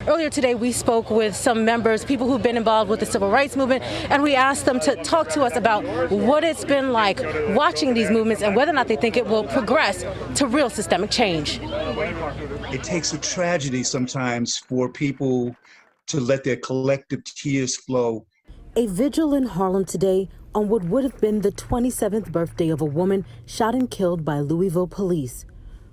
Earlier today, we spoke with some members, people who've been involved with the civil rights movement, and we asked them to talk to us about what it's been like watching these movements and whether or not they think it will progress to real systemic change. It takes a tragedy sometimes for people to let their collective tears flow. A vigil in Harlem today on what would have been the 27th birthday of a woman shot and killed by Louisville police.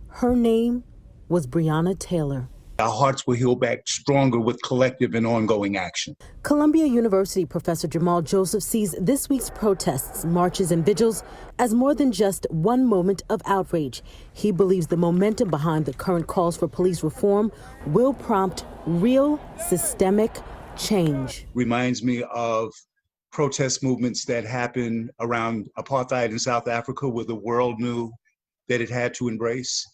Her name was Breonna Taylor. Our hearts will heal back stronger with collective and ongoing action. Columbia University professor Jamal Joseph sees this week's protests, marches, and vigils as more than just one moment of outrage. He believes the momentum behind the current calls for police reform will prompt real systemic change. Reminds me of protest movements that happened around apartheid in South Africa, where the world knew that it had to embrace.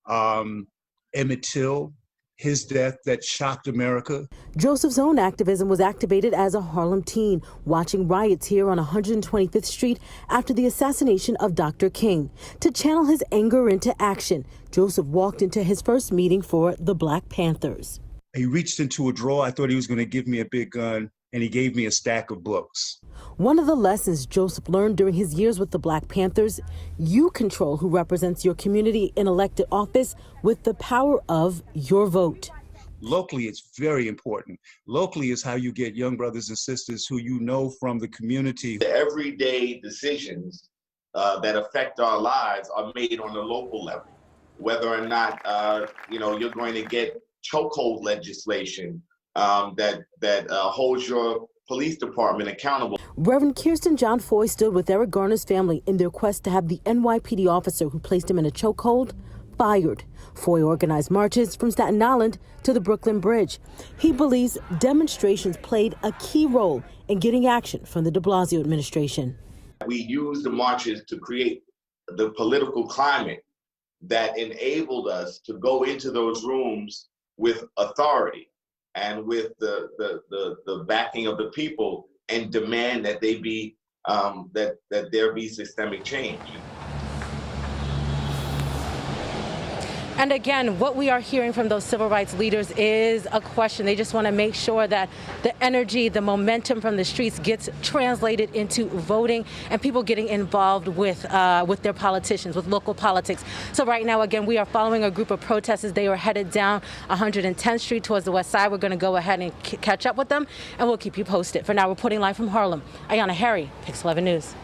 Emmett Till, his death that shocked America. Joseph's own activism was activated as a Harlem teen, watching riots here on 125th Street after the assassination of Dr. King. To channel his anger into action, Joseph walked into his first meeting for the Black Panthers. He reached into a drawer. I thought he was going to give me a big gun, and he gave me a stack of books. One of the lessons Joseph learned during his years with the Black Panthers: you control who represents your community in elected office with the power of your vote. Locally, it's very important. Locally is how you get young brothers and sisters who you know from the community. The everyday decisions that affect our lives are made on the local level. Whether or not you're going to get chokehold legislation that holds your police department accountable. Reverend Kirsten John Foy stood with Eric Garner's family in their quest to have the NYPD officer who placed him in a chokehold fired. Foy organized marches from Staten Island to the Brooklyn Bridge. He believes demonstrations played a key role in getting action from the de Blasio administration. We used the marches to create the political climate that enabled us to go into those rooms with authority and with the backing of the people and demand that they be that there be systemic change. And again, what we are hearing from those civil rights leaders is a question. They just want to make sure that the energy, the momentum from the streets gets translated into voting and people getting involved with their politicians, with local politics. So right now, again, we are following a group of protesters. They are headed down 110th Street towards the west side. We're going to go ahead and catch up with them, and we'll keep you posted. For now, reporting live from Harlem, Ayana Harry, Pix 11 News.